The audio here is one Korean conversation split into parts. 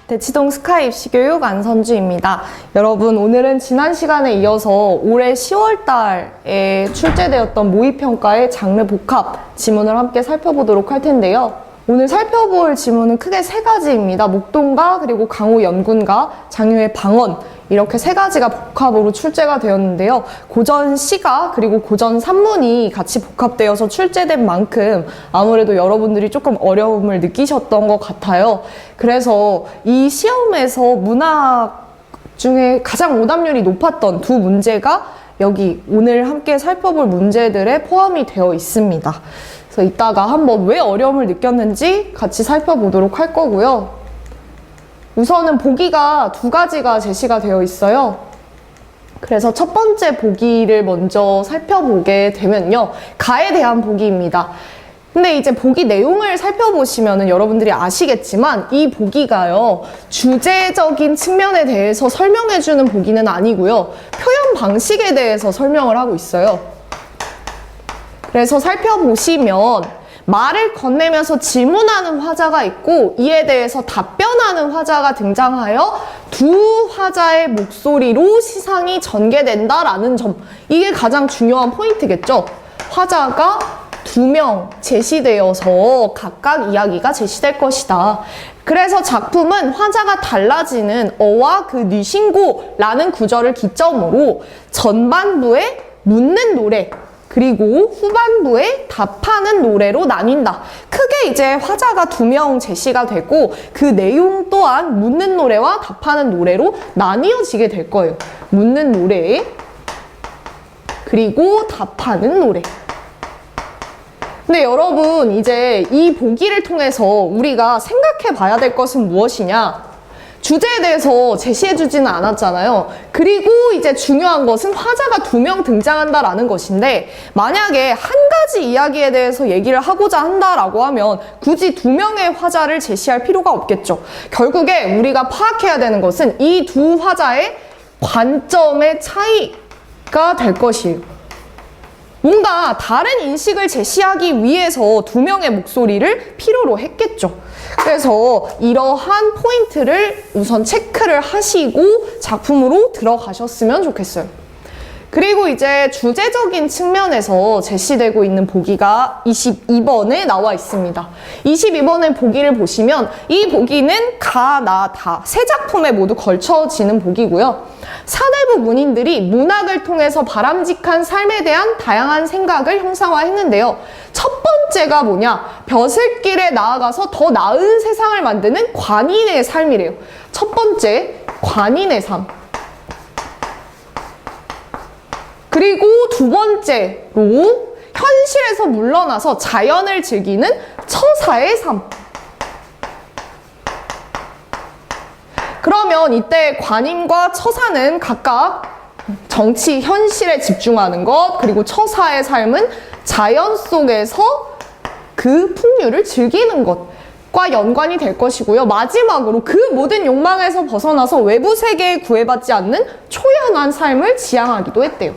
대치동 스카이 입시교육 안선주입니다. 여러분, 오늘은 지난 시간에 이어서 올해 10월 달에 출제되었던 모의평가의 장르 복합 지문을 함께 살펴보도록 할 텐데요. 오늘 살펴볼 지문은 크게 세 가지입니다. 목동가, 그리고 강호 연군가, 장유의 방언, 이렇게 세 가지가 복합으로 출제가 되었는데요. 고전 시가 그리고 고전 산문이 같이 복합되어서 출제된 만큼 아무래도 여러분들이 조금 어려움을 느끼셨던 것 같아요. 그래서 이 시험에서 문학 중에 가장 오답률이 높았던 두 문제가 여기 오늘 함께 살펴볼 문제들에 포함이 되어 있습니다. 그래서 이따가 한번 왜 어려움을 느꼈는지 같이 살펴보도록 할 거고요. 우선은 보기가 두 가지가 제시가 되어 있어요. 그래서 첫 번째 보기를 먼저 살펴보게 되면요. 가에 대한 보기입니다. 근데 이제 보기 내용을 살펴보시면은 여러분들이 아시겠지만 이 보기가요. 주제적인 측면에 대해서 설명해주는 보기는 아니고요. 표현 방식에 대해서 설명을 하고 있어요. 그래서 살펴보시면 말을 건네면서 질문하는 화자가 있고 이에 대해서 답변하는 화자가 등장하여 두 화자의 목소리로 시상이 전개된다라는 점, 이게 가장 중요한 포인트겠죠. 화자가 두 명 제시되어서 각각 이야기가 제시될 것이다. 그래서 작품은 화자가 달라지는 어와 그 뉘신고라는 구절을 기점으로 전반부에 묻는 노래, 그리고 후반부에 답하는 노래로 나뉜다. 크게 이제 화자가 두 명 제시가 되고 그 내용 또한 묻는 노래와 답하는 노래로 나뉘어지게 될 거예요. 묻는 노래, 그리고 답하는 노래. 근데 여러분, 이제 이 보기를 통해서 우리가 생각해 봐야 될 것은 무엇이냐? 주제에 대해서 제시해주지는 않았잖아요. 그리고 이제 중요한 것은 화자가 두 명 등장한다라는 것인데, 만약에 한 가지 이야기에 대해서 얘기를 하고자 한다라고 하면 굳이 두 명의 화자를 제시할 필요가 없겠죠. 결국에 우리가 파악해야 되는 것은 이 두 화자의 관점의 차이가 될 것이에요. 뭔가 다른 인식을 제시하기 위해서 두 명의 목소리를 필요로 했겠죠. 그래서 이러한 포인트를 우선 체크를 하시고 작품으로 들어가셨으면 좋겠어요. 그리고 이제 주제적인 측면에서 제시되고 있는 보기가 22번에 나와 있습니다. 22번의 보기를 보시면 이 보기는 가, 나, 다 세 작품에 모두 걸쳐지는 보기고요. 사대부 문인들이 문학을 통해서 바람직한 삶에 대한 다양한 생각을 형상화했는데요. 첫 번째가 뭐냐? 벼슬길에 나아가서 더 나은 세상을 만드는 관인의 삶이래요. 첫 번째, 관인의 삶. 그리고 두 번째로 현실에서 물러나서 자연을 즐기는 처사의 삶. 그러면 이때 관인과 처사는 각각 정치, 현실에 집중하는 것, 그리고 처사의 삶은 자연 속에서 그 풍류를 즐기는 것과 연관이 될 것이고요. 마지막으로 그 모든 욕망에서 벗어나서 외부 세계에 구애받지 않는 초연한 삶을 지향하기도 했대요.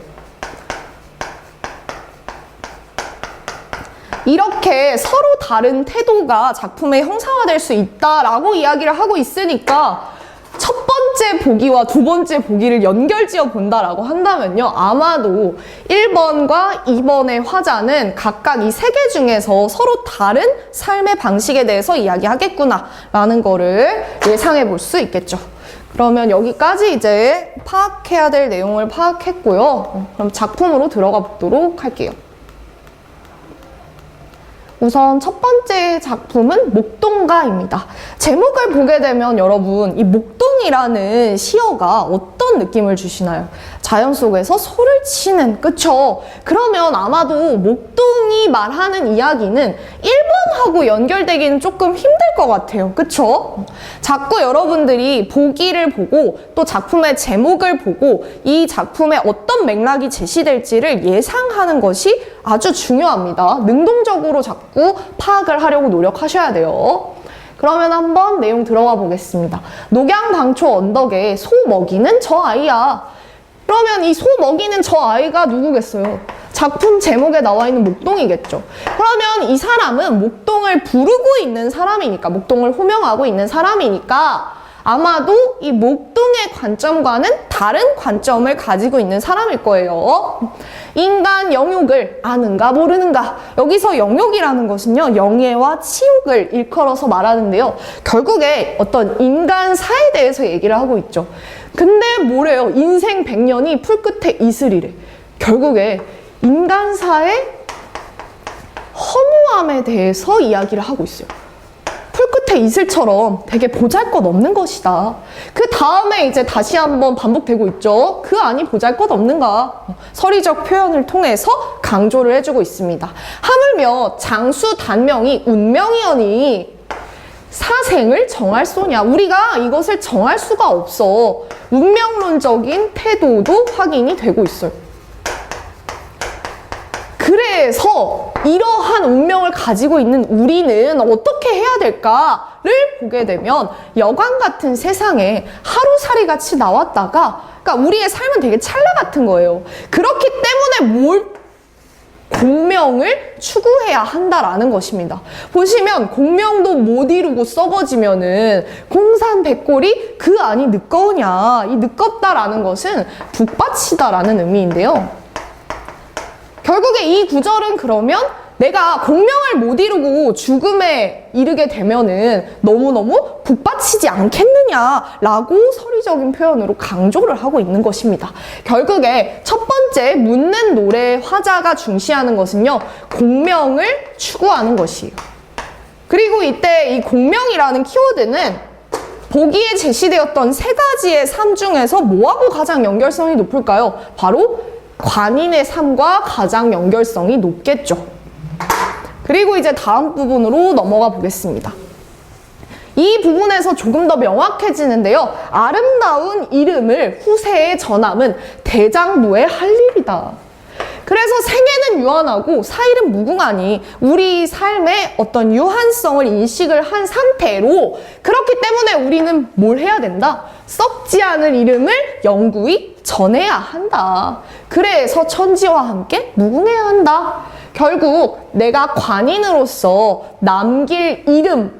이렇게 서로 다른 태도가 작품에 형상화될 수 있다라고 이야기를 하고 있으니까 첫 번째 보기와 두 번째 보기를 연결지어 본다라고 한다면요. 아마도 1번과 2번의 화자는 각각 이 세 개 중에서 서로 다른 삶의 방식에 대해서 이야기하겠구나라는 거를 예상해 볼 수 있겠죠. 그러면 여기까지 이제 파악해야 될 내용을 파악했고요. 그럼 작품으로 들어가 보도록 할게요. 우선 첫 번째 작품은 목동가입니다. 제목을 보게 되면 여러분, 이 목동이라는 시어가 어떤 느낌을 주시나요? 자연 속에서 소를 치는, 그쵸? 그러면 아마도 목동이 말하는 이야기는 1번하고 연결되기는 조금 힘들 것 같아요. 그쵸? 자꾸 여러분들이 보기를 보고 또 작품의 제목을 보고 이 작품에 어떤 맥락이 제시될지를 예상하는 것이 아주 중요합니다. 능동적으로 자꾸 파악을 하려고 노력하셔야 돼요. 그러면 한번 내용 들어가 보겠습니다. 녹양당초 언덕에 소 먹이는 저 아이야. 그러면 이 소 먹이는 저 아이가 누구겠어요? 작품 제목에 나와 있는 목동이겠죠. 그러면 이 사람은 목동을 부르고 있는 사람이니까, 목동을 호명하고 있는 사람이니까 아마도 이 목동의 관점과는 다른 관점을 가지고 있는 사람일 거예요. 인간 영욕을 아는가 모르는가. 여기서 영욕이라는 것은요, 영예와 치욕을 일컬어서 말하는데요. 결국에 어떤 인간사에 대해서 얘기를 하고 있죠. 근데 뭐래요? 인생 100년이 풀끝에 이슬이래. 결국에 인간사의 허무함에 대해서 이야기를 하고 있어요. 풀끝에 이슬처럼 되게 보잘것없는 것이다. 그 다음에 이제 다시 한번 반복되고 있죠. 그 안이 보잘것없는가. 서리적 표현을 통해서 강조를 해주고 있습니다. 하물며 장수 단명이 운명이여니 사생을 정할 소냐. 우리가 이것을 정할 수가 없어. 운명론적인 태도도 확인이 되고 있어요. 그래서 이러한 운명을 가지고 있는 우리는 어떻게 해야 될까를 보게 되면 여관 같은 세상에 하루살이 같이 나왔다가, 그러니까 우리의 삶은 되게 찰나 같은 거예요. 그렇기 때문에 공명을 추구해야 한다라는 것입니다. 보시면 공명도 못 이루고 썩어지면은 공산백골이 그 안이 늦거우냐. 이 늦겁다라는 것은 북받치다라는 의미인데요. 결국에 이 구절은 그러면 내가 공명을 못 이루고 죽음에 이르게 되면은 너무너무 북받치지 않겠느냐라고 서리적인 표현으로 강조를 하고 있는 것입니다. 결국에 첫 번째 묻는 노래의 화자가 중시하는 것은요, 공명을 추구하는 것이에요. 그리고 이때 이 공명이라는 키워드는 보기에 제시되었던 세 가지의 삶 중에서 뭐하고 가장 연결성이 높을까요? 바로 관인의 삶과 가장 연결성이 높겠죠. 그리고 이제 다음 부분으로 넘어가 보겠습니다. 이 부분에서 조금 더 명확해지는데요. 아름다운 이름을 후세에 전함은 대장부의 할 일이다. 그래서 생애는 유한하고 사일은 무궁하니 우리 삶의 어떤 유한성을 인식을 한 상태로, 그렇기 때문에 우리는 뭘 해야 된다? 썩지 않을 이름을 영구히 전해야 한다. 그래서 천지와 함께 무궁해야 한다. 결국 내가 관인으로서 남길 이름,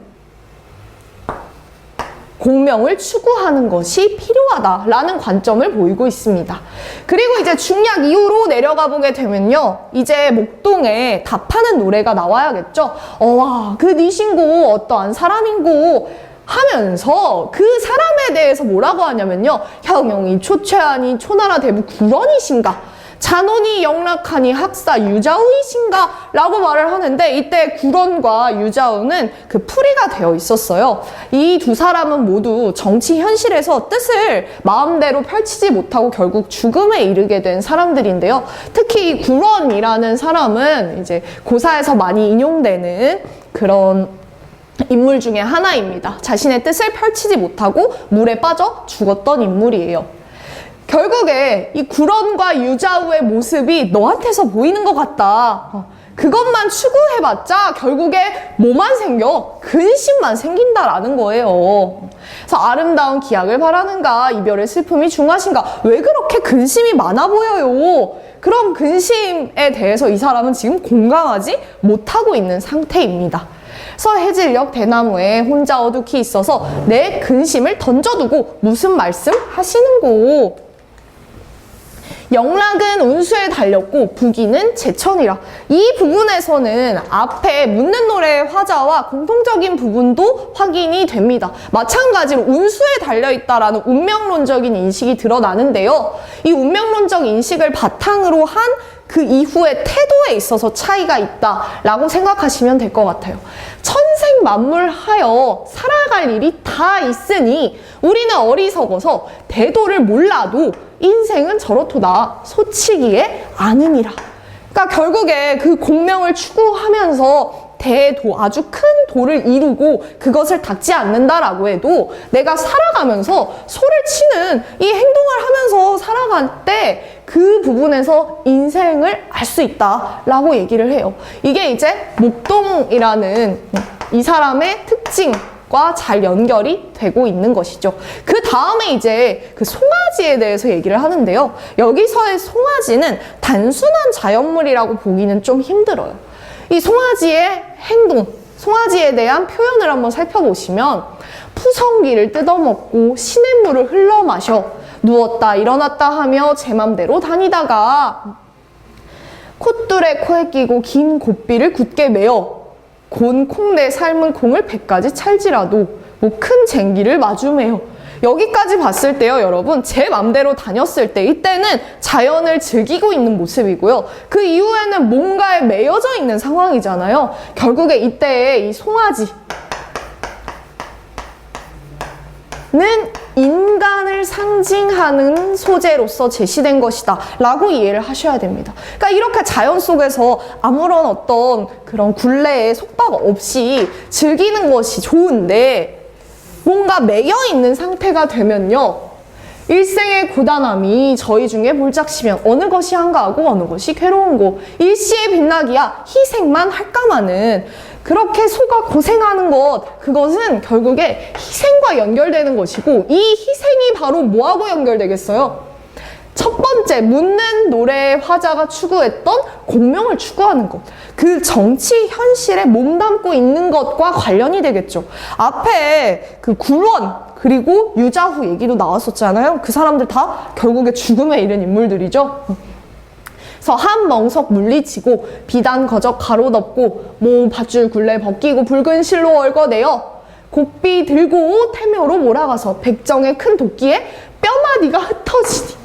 공명을 추구하는 것이 필요하다라는 관점을 보이고 있습니다. 그리고 이제 중약 이후로 내려가 보게 되면요, 이제 목동에 답하는 노래가 나와야겠죠. 와, 그 니신고 어떠한 사람인고 하면서 그 사람에 대해서 뭐라고 하냐면요, 형용이 초최하니 초나라 대부 구런이신가, 잔원이 영락하니 학사 유자우이신가 라고 말을 하는데, 이때 구런과 유자우는 그 풀이가 되어 있었어요. 이 두 사람은 모두 정치 현실에서 뜻을 마음대로 펼치지 못하고 결국 죽음에 이르게 된 사람들인데요. 특히 이 구런이라는 사람은 이제 고사에서 많이 인용되는 그런 인물 중에 하나입니다. 자신의 뜻을 펼치지 못하고 물에 빠져 죽었던 인물이에요. 결국에 이 구런과 유자우의 모습이 너한테서 보이는 것 같다. 그것만 추구해봤자 결국에 뭐만 생겨? 근심만 생긴다라는 거예요. 그래서 아름다운 기약을 바라는가, 이별의 슬픔이 중하신가, 왜 그렇게 근심이 많아 보여요? 그런 근심에 대해서 이 사람은 지금 공감하지 못하고 있는 상태입니다. 그래서 해질녘 대나무에 혼자 어둑히 있어서 내 근심을 던져두고 무슨 말씀 하시는고. 영락은 운수에 달렸고 부기는 제천이라. 이 부분에서는 앞에 묻는 노래의 화자와 공통적인 부분도 확인이 됩니다. 마찬가지로 운수에 달려있다라는 운명론적인 인식이 드러나는데요. 이 운명론적 인식을 바탕으로 한 그 이후의 태도에 있어서 차이가 있다라고 생각하시면 될 것 같아요. 천생만물하여 살아갈 일이 다 있으니 우리는 어리석어서 대도를 몰라도 인생은 저렇도다 소치기에 아느니라. 그러니까 결국에 그 공명을 추구하면서 대도, 아주 큰 도를 이루고 그것을 닦지 않는다라고 해도 내가 살아가면서 소를 치는 이 행동을 하면서 살아갈 때 그 부분에서 인생을 알 수 있다라고 얘기를 해요. 이게 이제 목동이라는 이 사람의 특징과 잘 연결이 되고 있는 것이죠. 그 다음에 이제 그 송아지에 대해서 얘기를 하는데요. 여기서의 송아지는 단순한 자연물이라고 보기는 좀 힘들어요. 이 송아지의 행동, 송아지에 대한 표현을 한번 살펴보시면 푸성기를 뜯어먹고 시냇물을 흘러 마셔 누웠다 일어났다 하며 제 맘대로 다니다가 콧줄에 코에 끼고 긴 곱비를 굳게 매어 곤 콩내 삶은 콩을 100가지 찰지라도 뭐 큰 쟁기를 마주매어. 여기까지 봤을 때요, 여러분, 제 맘대로 다녔을 때 이때는 자연을 즐기고 있는 모습이고요. 그 이후에는 뭔가에 매여져 있는 상황이잖아요. 결국에 이때의 이 송아지는 인간을 상징하는 소재로서 제시된 것이다 라고 이해를 하셔야 됩니다. 그러니까 이렇게 자연 속에서 아무런 어떤 그런 굴레에 속박 없이 즐기는 것이 좋은데 뭔가 매여있는 상태가 되면요, 일생의 고단함이 저희 중에 몰작시면 어느 것이 한가하고 어느 것이 괴로운고 일시의 빛나기야 희생만 할까마는, 그렇게 속아 고생하는 것, 그것은 결국에 희생과 연결되는 것이고, 이 희생이 바로 뭐하고 연결되겠어요? 첫 번째, 묻는 노래의 화자가 추구했던 공명을 추구하는 것, 그 정치 현실에 몸담고 있는 것과 관련이 되겠죠. 앞에 그 굴원 그리고 유자후 얘기도 나왔었잖아요. 그 사람들 다 결국에 죽음에 이른 인물들이죠. 그래서 한 멍석 물리치고 비단 거적 가로덮고 모 밧줄 굴레 벗기고 붉은 실로 얽어내어 곱비 들고 태묘로 몰아가서 백정의 큰 도끼에 뼈마디가 흩어지니.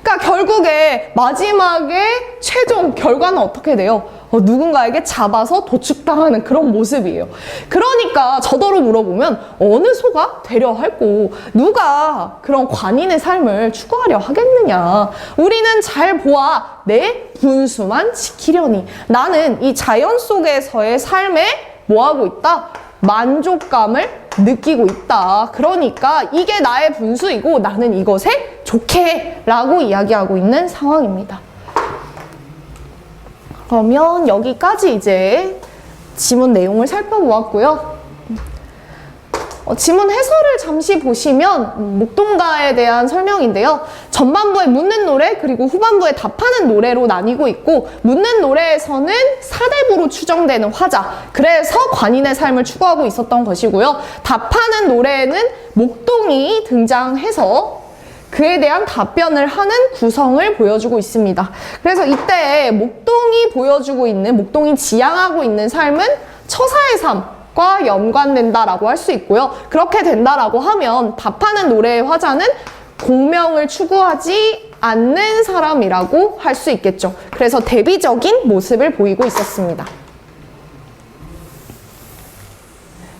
그러니까 결국에 마지막에 최종 결과는 어떻게 돼요? 누군가에게 잡아서 도축당하는 그런 모습이에요. 그러니까 저더러 물어보면 어느 소가 되려 할꼬, 누가 그런 관인의 삶을 추구하려 하겠느냐. 우리는 잘 보아 내 분수만 지키려니. 나는 이 자연 속에서의 삶에 뭐하고 있다? 만족감을 느끼고 있다. 그러니까 이게 나의 분수이고 나는 이것에 좋게 해 라고 이야기하고 있는 상황입니다. 그러면 여기까지 이제 지문 내용을 살펴보았고요. 지문 해설을 잠시 보시면 목동가에 대한 설명인데요. 전반부에 묻는 노래 그리고 후반부에 답하는 노래로 나뉘고 있고, 묻는 노래에서는 사대부로 추정되는 화자, 그래서 관인의 삶을 추구하고 있었던 것이고요. 답하는 노래에는 목동이 등장해서 그에 대한 답변을 하는 구성을 보여주고 있습니다. 그래서 이때 목동이 보여주고 있는, 목동이 지향하고 있는 삶은 처사의 삶과 연관된다라고 할 수 있고요. 그렇게 된다라고 하면 답하는 노래의 화자는 공명을 추구하지 않는 사람이라고 할 수 있겠죠. 그래서 대비적인 모습을 보이고 있었습니다.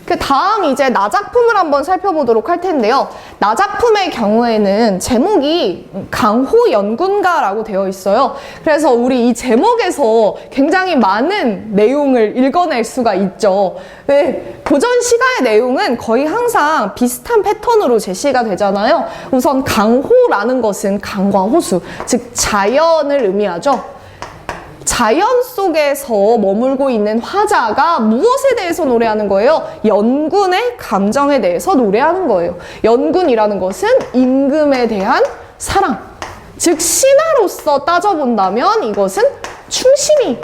그 다음 이제 나작품을 한번 살펴보도록 할 텐데요. 나작품의 경우에는 제목이 강호연군가라고 되어 있어요. 그래서 우리 이 제목에서 굉장히 많은 내용을 읽어낼 수가 있죠. 네, 고전 시가의 내용은 거의 항상 비슷한 패턴으로 제시가 되잖아요. 우선 강호라는 것은 강과 호수, 즉 자연을 의미하죠. 자연 속에서 머물고 있는 화자가 무엇에 대해서 노래하는 거예요? 연군의 감정에 대해서 노래하는 거예요. 연군이라는 것은 임금에 대한 사랑, 즉 신하로서 따져본다면 이것은 충심이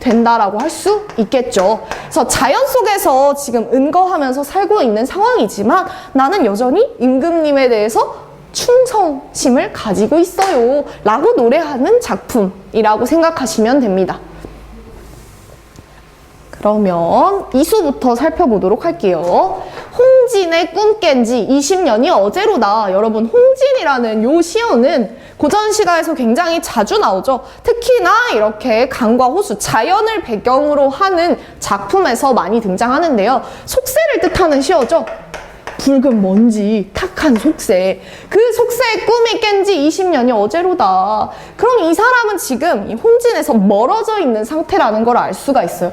된다라고 할 수 있겠죠. 그래서 자연 속에서 지금 은거하면서 살고 있는 상황이지만 나는 여전히 임금님에 대해서 충성심을 가지고 있어요 라고 노래하는 작품이라고 생각하시면 됩니다. 그러면 이수부터 살펴보도록 할게요. 홍진의 꿈 깬 지 20년이 어제로다. 여러분, 홍진이라는 요 시어는 고전 시가에서 굉장히 자주 나오죠. 특히나 이렇게 강과 호수, 자연을 배경으로 하는 작품에서 많이 등장하는데요. 속세를 뜻하는 시어죠. 붉은 먼지, 탁한 속세. 그 속세의 꿈이 깬 지 20년이 어제로다. 그럼 이 사람은 지금 이 홍진에서 멀어져 있는 상태라는 걸 알 수가 있어요.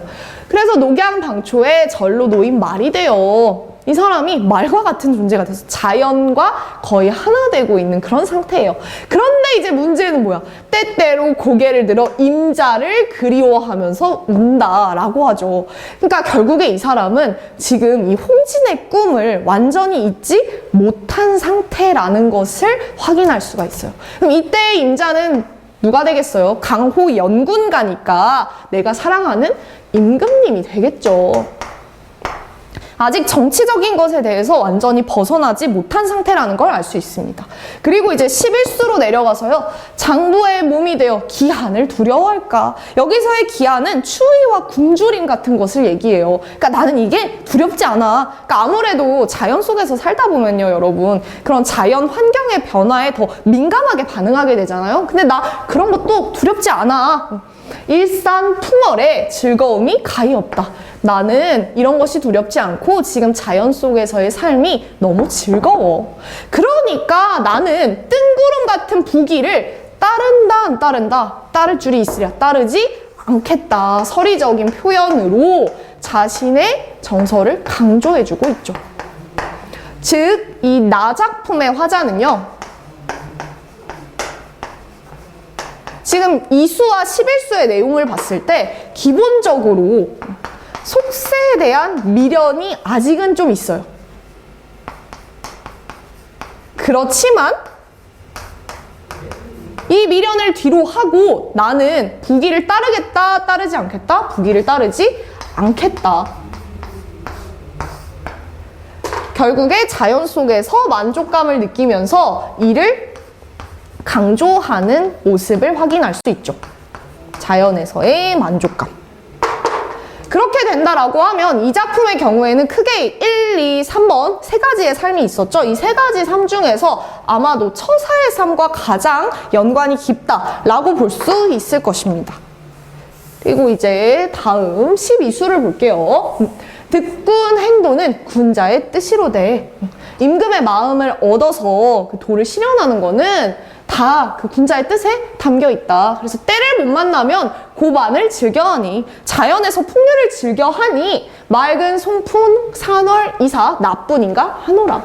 그래서 녹양방초에 절로 놓인 말이 돼요. 이 사람이 말과 같은 존재가 돼서 자연과 거의 하나 되고 있는 그런 상태예요. 그런데 이제 문제는 뭐야? 때때로 고개를 들어 임자를 그리워하면서 운다라고 하죠. 그러니까 결국에 이 사람은 지금 이 홍진의 꿈을 완전히 잊지 못한 상태라는 것을 확인할 수가 있어요. 그럼 이때의 임자는 누가 되겠어요? 강호 연군가니까 내가 사랑하는 임금님이 되겠죠. 아직 정치적인 것에 대해서 완전히 벗어나지 못한 상태라는 걸 알 수 있습니다. 그리고 이제 11수로 내려가서요. 장부의 몸이 되어 기한을 두려워할까? 여기서의 기한은 추위와 굶주림 같은 것을 얘기해요. 그러니까 나는 이게 두렵지 않아. 그러니까 아무래도 자연 속에서 살다 보면요, 여러분. 그런 자연 환경의 변화에 더 민감하게 반응하게 되잖아요. 근데 나 그런 것도 두렵지 않아. 일산풍월에 즐거움이 가히 없다. 나는 이런 것이 두렵지 않고 지금 자연 속에서의 삶이 너무 즐거워. 그러니까 나는 뜬구름 같은 부귀를 따른다 안 따른다, 따를 줄이 있으랴 따르지 않겠다. 서리적인 표현으로 자신의 정서를 강조해주고 있죠. 즉, 이 나작품의 화자는요, 지금 2수와 11수의 내용을 봤을 때 기본적으로 속세에 대한 미련이 아직은 좀 있어요. 그렇지만 이 미련을 뒤로 하고 나는 부귀를 따르겠다, 따르지 않겠다, 부귀를 따르지 않겠다. 결국에 자연 속에서 만족감을 느끼면서 이를 강조하는 모습을 확인할 수 있죠. 자연에서의 만족감. 그렇게 된다라고 하면 이 작품의 경우에는 크게 1, 2, 3번 세 가지의 삶이 있었죠. 이 세 가지 삶 중에서 아마도 처사의 삶과 가장 연관이 깊다라고 볼 수 있을 것입니다. 그리고 이제 다음 12수를 볼게요. 득군 행도는 군자의 뜻이로되. 임금의 마음을 얻어서 그 도를 실현하는 거는 다 그 군자의 뜻에 담겨 있다. 그래서 때를 못 만나면 고반을 즐겨하니, 자연에서 풍류를 즐겨하니 맑은 송풍 산월 이사 나뿐인가 하노라.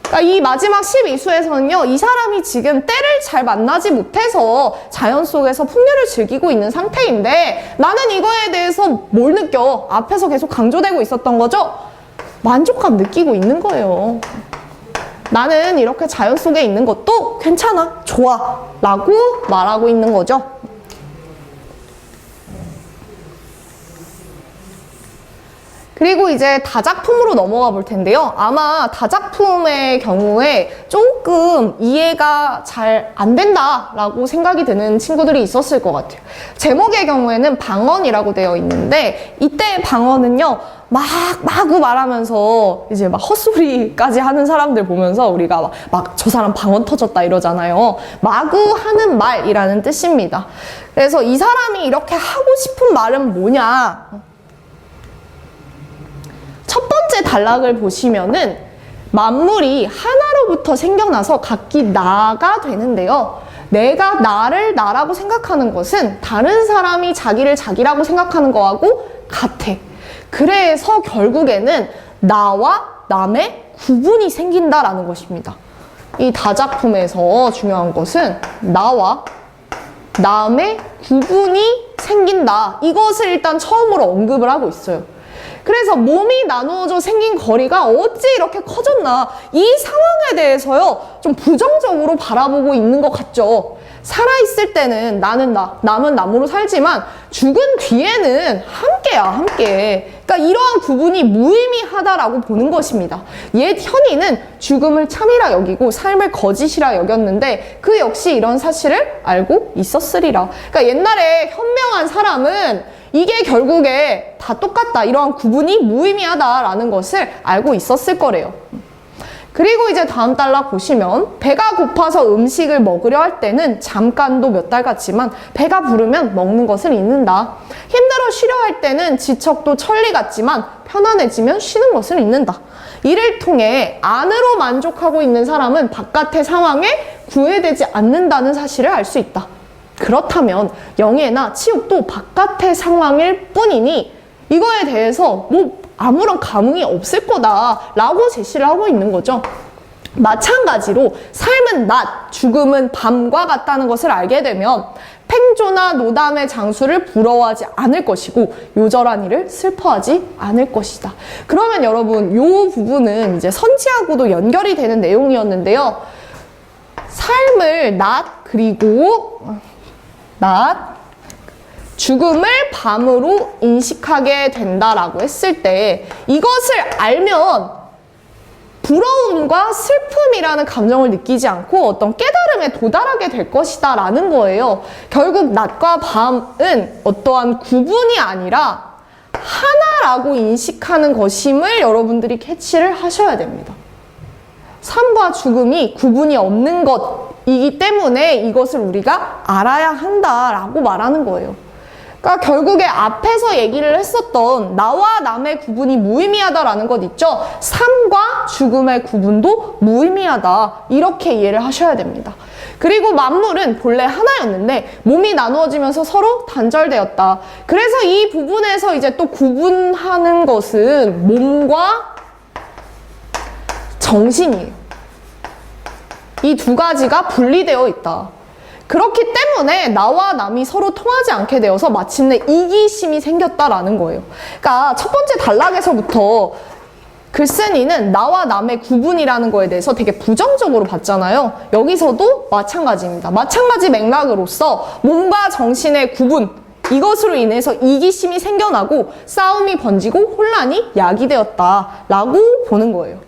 그러니까 이 마지막 12수에서는요, 이 사람이 지금 때를 잘 만나지 못해서 자연 속에서 풍류를 즐기고 있는 상태인데 나는 이거에 대해서 뭘 느껴? 앞에서 계속 강조되고 있었던 거죠? 만족감 느끼고 있는 거예요. 나는 이렇게 자연 속에 있는 것도 괜찮아, 좋아 라고 말하고 있는 거죠. 그리고 이제 다작품으로 넘어가 볼 텐데요. 아마 다작품의 경우에 조금 이해가 잘 안 된다라고 생각이 드는 친구들이 있었을 것 같아요. 제목의 경우에는 방언이라고 되어 있는데 이때 방언은요, 마구 말하면서 이제 막 헛소리까지 하는 사람들 보면서 우리가 막 저 사람 방언 터졌다 이러잖아요. 마구 하는 말이라는 뜻입니다. 그래서 이 사람이 이렇게 하고 싶은 말은 뭐냐? 첫 번째 단락을 보시면은 만물이 하나로부터 생겨나서 각기 나가 되는데요. 내가 나를 나라고 생각하는 것은 다른 사람이 자기를 자기라고 생각하는 거하고 같아. 그래서 결국에는 나와 남의 구분이 생긴다라는 것입니다. 이 다작품에서 중요한 것은 나와 남의 구분이 생긴다. 이것을 일단 처음으로 언급을 하고 있어요. 그래서 몸이 나누어져 생긴 거리가 어찌 이렇게 커졌나, 이 상황에 대해서요 좀 부정적으로 바라보고 있는 것 같죠. 살아있을 때는 나는 나, 남은 남으로 살지만 죽은 뒤에는 함께야, 함께. 그러니까 이러한 구분이 무의미하다라고 보는 것입니다. 옛 현인은 죽음을 참이라 여기고 삶을 거짓이라 여겼는데 그 역시 이런 사실을 알고 있었으리라. 그러니까 옛날에 현명한 사람은 이게 결국에 다 똑같다, 이러한 구분이 무의미하다라는 것을 알고 있었을 거래요. 그리고 이제 다음 단락 보시면 배가 고파서 음식을 먹으려 할 때는 잠깐도 몇 달 같지만 배가 부르면 먹는 것을 잊는다. 힘들어 쉬려 할 때는 지척도 천리 같지만 편안해지면 쉬는 것을 잊는다. 이를 통해 안으로 만족하고 있는 사람은 바깥의 상황에 구애되지 않는다는 사실을 알 수 있다. 그렇다면 영예나 치욕도 바깥의 상황일 뿐이니 이거에 대해서 아무런 감흥이 없을 거다라고 제시를 하고 있는 거죠. 마찬가지로 삶은 낮, 죽음은 밤과 같다는 것을 알게 되면 팽조나 노담의 장수를 부러워하지 않을 것이고 요절한 일을 슬퍼하지 않을 것이다. 그러면 여러분, 이 부분은 이제 선지하고도 연결이 되는 내용이었는데요. 삶을 낮, 그리고 낮, 죽음을 밤으로 인식하게 된다라고 했을 때 이것을 알면 부러움과 슬픔이라는 감정을 느끼지 않고 어떤 깨달음에 도달하게 될 것이다 라는 거예요. 결국 낮과 밤은 어떠한 구분이 아니라 하나라고 인식하는 것임을 여러분들이 캐치를 하셔야 됩니다. 삶과 죽음이 구분이 없는 것이기 때문에 이것을 우리가 알아야 한다라고 말하는 거예요. 그러니까 결국에 앞에서 얘기를 했었던 나와 남의 구분이 무의미하다라는 것 있죠? 삶과 죽음의 구분도 무의미하다. 이렇게 이해를 하셔야 됩니다. 그리고 만물은 본래 하나였는데 몸이 나누어지면서 서로 단절되었다. 그래서 이 부분에서 이제 또 구분하는 것은 몸과 정신이에요. 이 두 가지가 분리되어 있다. 그렇기 때문에 나와 남이 서로 통하지 않게 되어서 마침내 이기심이 생겼다라는 거예요. 그러니까 첫 번째 단락에서부터 글쓴이는 나와 남의 구분이라는 거에 대해서 되게 부정적으로 봤잖아요. 여기서도 마찬가지입니다. 마찬가지 맥락으로서 몸과 정신의 구분, 이것으로 인해서 이기심이 생겨나고 싸움이 번지고 혼란이 야기되었다라고 보는 거예요.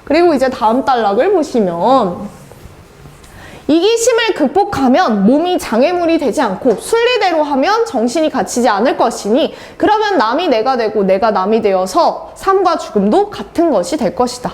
그리고 이제 다음 단락을 보시면 이기심을 극복하면 몸이 장애물이 되지 않고 순리대로 하면 정신이 갇히지 않을 것이니 그러면 남이 내가 되고 내가 남이 되어서 삶과 죽음도 같은 것이 될 것이다.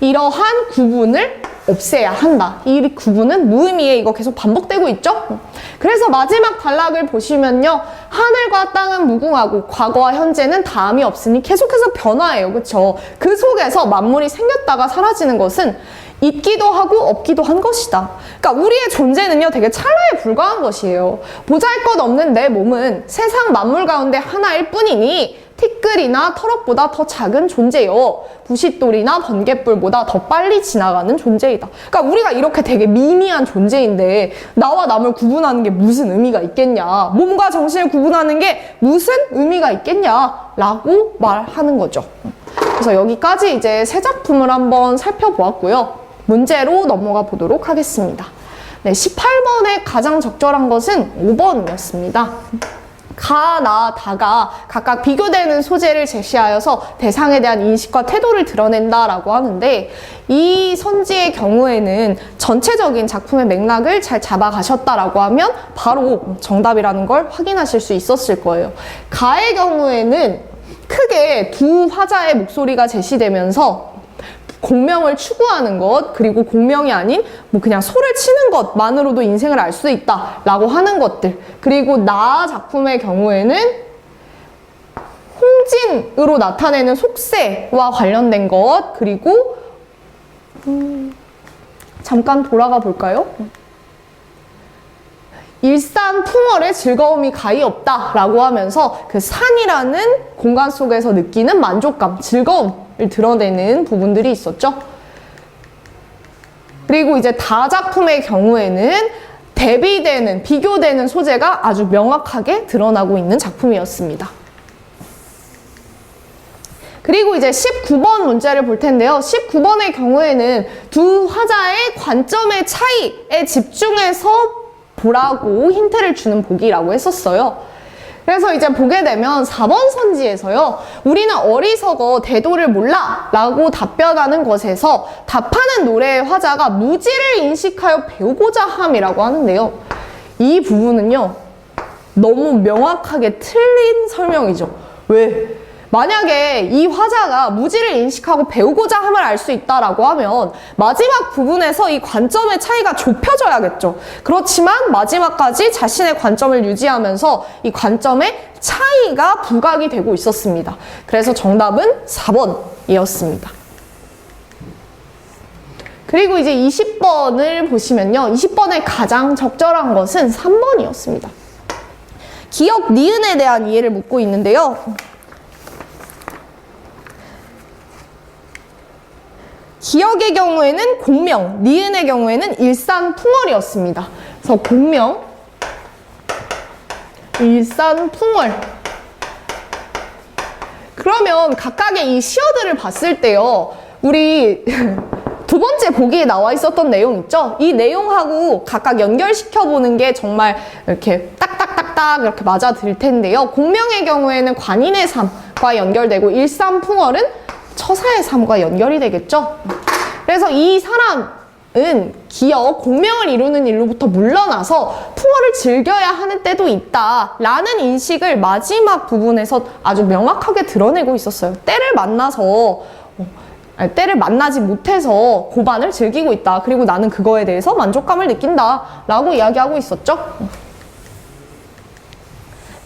이러한 구분을 없애야 한다. 이 구분은 무의미해. 이거 계속 반복되고 있죠? 그래서 마지막 단락을 보시면요. 하늘과 땅은 무궁하고 과거와 현재는 다음이 없으니 계속해서 변화해요. 그쵸? 그 속에서 만물이 생겼다가 사라지는 것은 있기도 하고 없기도 한 것이다. 그러니까 우리의 존재는요 되게 찰나에 불과한 것이에요. 보잘것없는 내 몸은 세상 만물 가운데 하나일 뿐이니 티끌이나 털옷보다 더 작은 존재요. 부싯돌이나 번갯불보다 더 빨리 지나가는 존재이다. 그러니까 우리가 이렇게 되게 미미한 존재인데 나와 남을 구분하는 게 무슨 의미가 있겠냐. 몸과 정신을 구분하는 게 무슨 의미가 있겠냐 라고 말하는 거죠. 그래서 여기까지 이제 세 작품을 한번 살펴보았고요. 문제로 넘어가 보도록 하겠습니다. 네, 18번에 가장 적절한 것은 5번이었습니다. 가, 나, 다가 각각 비교되는 소재를 제시하여서 대상에 대한 인식과 태도를 드러낸다라고 하는데 이 선지의 경우에는 전체적인 작품의 맥락을 잘 잡아가셨다라고 하면 바로 정답이라는 걸 확인하실 수 있었을 거예요. 가의 경우에는 크게 두 화자의 목소리가 제시되면서 공명을 추구하는 것, 그리고 공명이 아닌 뭐 그냥 소를 치는 것만으로도 인생을 알 수 있다라고 하는 것들. 그리고 나 작품의 경우에는 홍진으로 나타내는 속세와 관련된 것, 그리고 잠깐 돌아가 볼까요? 일산 풍월의 즐거움이 가히 없다라고 하면서 그 산이라는 공간 속에서 느끼는 만족감, 즐거움을 드러내는 부분들이 있었죠. 그리고 이제 다 작품의 경우에는 대비되는, 비교되는 소재가 아주 명확하게 드러나고 있는 작품이었습니다. 그리고 이제 19번 문제를 볼 텐데요. 19번의 경우에는 두 화자의 관점의 차이에 집중해서 보라고 힌트를 주는 보기라고 했었어요. 그래서 이제 보게 되면 4번 선지에서요. 우리는 어리석어 대도를 몰라 라고 답변하는 것에서 답하는 노래의 화자가 무지를 인식하여 배우고자 함이라고 하는데요. 이 부분은요. 너무 명확하게 틀린 설명이죠. 왜? 만약에 이 화자가 무지를 인식하고 배우고자 함을 알 수 있다라고 하면 마지막 부분에서 이 관점의 차이가 좁혀져야겠죠. 그렇지만 마지막까지 자신의 관점을 유지하면서 이 관점의 차이가 부각이 되고 있었습니다. 그래서 정답은 4번이었습니다. 그리고 이제 20번을 보시면요. 20번의 가장 적절한 것은 3번이었습니다. 기억, 니은에 대한 이해를 묻고 있는데요. 기억의 경우에는 공명, 니은의 경우에는 일산풍월이었습니다. 그래서 공명, 일산풍월. 그러면 각각의 이 시어들을 봤을 때요. 우리 두 번째 보기에 나와 있었던 내용 있죠? 이 내용하고 각각 연결시켜보는 게 정말 이렇게 딱딱딱 딱딱 이렇게 맞아들 텐데요. 공명의 경우에는 관인의 삶과 연결되고 일삼풍월은 처사의 삶과 연결이 되겠죠. 그래서 이 사람은 기어 공명을 이루는 일로부터 물러나서 풍월을 즐겨야 하는 때도 있다라는 인식을 마지막 부분에서 아주 명확하게 드러내고 있었어요. 때를 만나지 못해서 고반을 즐기고 있다. 그리고 나는 그거에 대해서 만족감을 느낀다 라고 이야기하고 있었죠.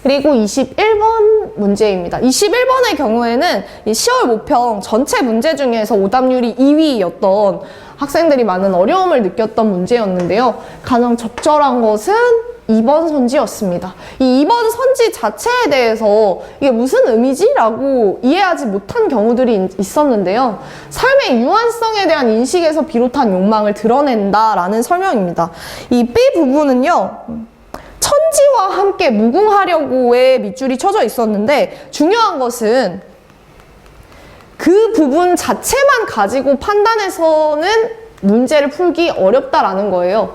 그리고 21번 문제입니다. 21번의 경우에는 이 10월 모평 전체 문제 중에서 오답률이 2위였던 학생들이 많은 어려움을 느꼈던 문제였는데요. 가장 적절한 것은 2번 선지였습니다. 이 2번 선지 자체에 대해서 이게 무슨 의미지? 라고 이해하지 못한 경우들이 있었는데요. 삶의 유한성에 대한 인식에서 비롯한 욕망을 드러낸다라는 설명입니다. 이 B 부분은요. 천지와 함께 무궁하려고의 밑줄이 쳐져 있었는데 중요한 것은 그 부분 자체만 가지고 판단해서는 문제를 풀기 어렵다라는 거예요.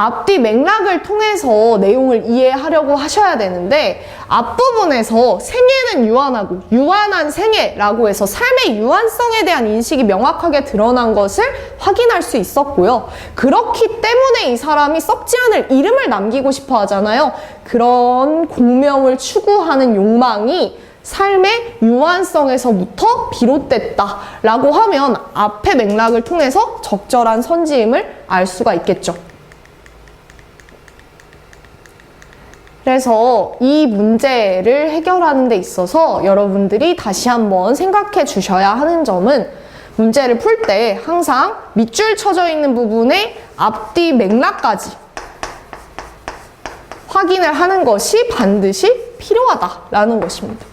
앞뒤 맥락을 통해서 내용을 이해하려고 하셔야 되는데 앞부분에서 생애는 유한하고 유한한 생애라고 해서 삶의 유한성에 대한 인식이 명확하게 드러난 것을 확인할 수 있었고요. 그렇기 때문에 이 사람이 썩지 않을 이름을 남기고 싶어 하잖아요. 그런 공명을 추구하는 욕망이 삶의 유한성에서부터 비롯됐다라고 하면 앞의 맥락을 통해서 적절한 선지임을 알 수가 있겠죠. 그래서 이 문제를 해결하는 데 있어서 여러분들이 다시 한번 생각해 주셔야 하는 점은 문제를 풀 때 항상 밑줄 쳐져 있는 부분의 앞뒤 맥락까지 확인을 하는 것이 반드시 필요하다라는 것입니다.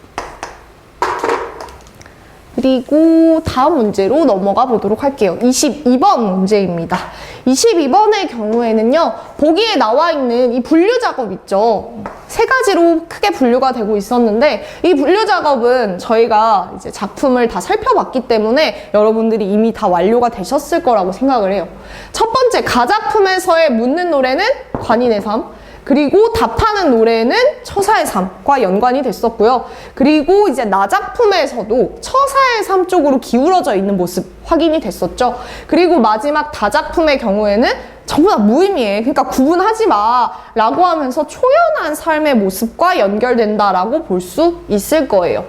그리고 다음 문제로 넘어가 보도록 할게요. 22번 문제입니다. 22번의 경우에는요, 보기에 나와 있는 이 분류 작업 있죠. 세 가지로 크게 분류가 되고 있었는데, 이 분류 작업은 저희가 이제 작품을 다 살펴봤기 때문에 여러분들이 이미 다 완료가 되셨을 거라고 생각을 해요. 첫 번째, 가작품에서의 묻는 노래는 관인의 삶. 그리고 답하는 노래는 처사의 삶과 연관이 됐었고요. 그리고 이제 나작품에서도 처사의 삶 쪽으로 기울어져 있는 모습 확인이 됐었죠. 그리고 마지막 다작품의 경우에는 전부 다 무의미해. 그러니까 구분하지 마 라고 하면서 초연한 삶의 모습과 연결된다라고 볼 수 있을 거예요.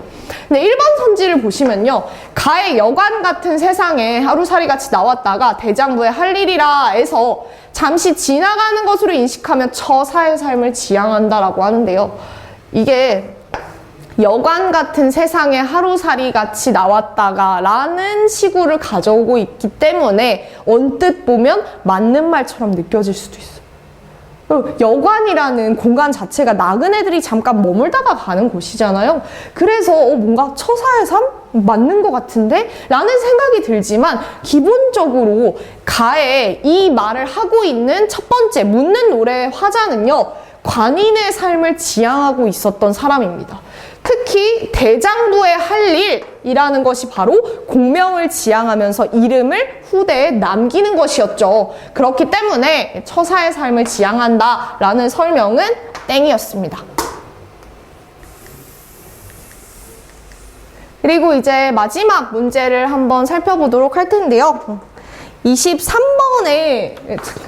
근데 1번 선지를 보시면요. 가의 여관 같은 세상에 하루살이 같이 나왔다가 대장부의 할 일이라 해서 잠시 지나가는 것으로 인식하며 처사의 삶을 지향한다라고 하는데요. 이게 여관 같은 세상에 하루살이 같이 나왔다가 라는 시구를 가져오고 있기 때문에 언뜻 보면 맞는 말처럼 느껴질 수도 있어요. 여관이라는 공간 자체가 나그네들이 잠깐 머물다가 가는 곳이잖아요. 그래서 뭔가 처사의 삶? 맞는 것 같은데? 라는 생각이 들지만 기본적으로 가에 이 말을 하고 있는 첫 번째 묻는 노래의 화자는요. 관인의 삶을 지향하고 있었던 사람입니다. 특히 대장부의 할 일이라는 것이 바로 공명을 지향하면서 이름을 후대에 남기는 것이었죠. 그렇기 때문에 처사의 삶을 지향한다라는 설명은 땡이었습니다. 그리고 이제 마지막 문제를 한번 살펴보도록 할 텐데요. 23번에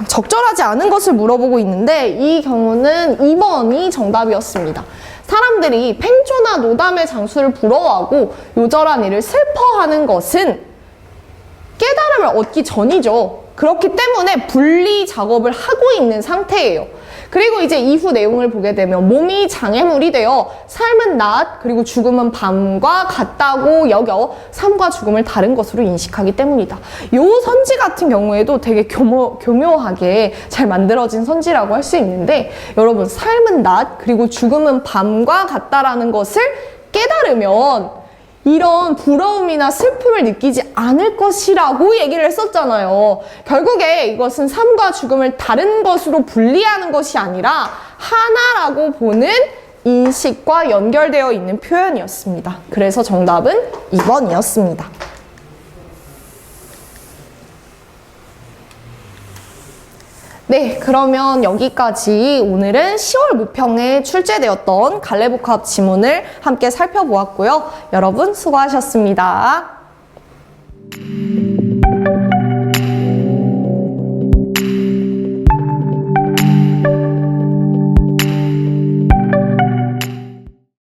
적절하지 않은 것을 물어보고 있는데 이 경우는 2번이 정답이었습니다. 사람들이 팽조나 노담의 장수를 부러워하고 요절한 일을 슬퍼하는 것은 깨달음을 얻기 전이죠. 그렇기 때문에 분리 작업을 하고 있는 상태예요. 그리고 이제 이후 내용을 보게 되면 몸이 장애물이 되어 삶은 낮 그리고 죽음은 밤과 같다고 여겨 삶과 죽음을 다른 것으로 인식하기 때문이다. 요 선지 같은 경우에도 되게 교묘하게 잘 만들어진 선지라고 할 수 있는데 여러분 삶은 낮 그리고 죽음은 밤과 같다라는 것을 깨달으면 이런 부러움이나 슬픔을 느끼지 않을 것이라고 얘기를 했었잖아요. 결국에 이것은 삶과 죽음을 다른 것으로 분리하는 것이 아니라 하나라고 보는 인식과 연결되어 있는 표현이었습니다. 그래서 정답은 2번이었습니다. 네, 그러면 여기까지 오늘은 10월 모평에 출제되었던 갈래복합 지문을 함께 살펴보았고요. 여러분 수고하셨습니다.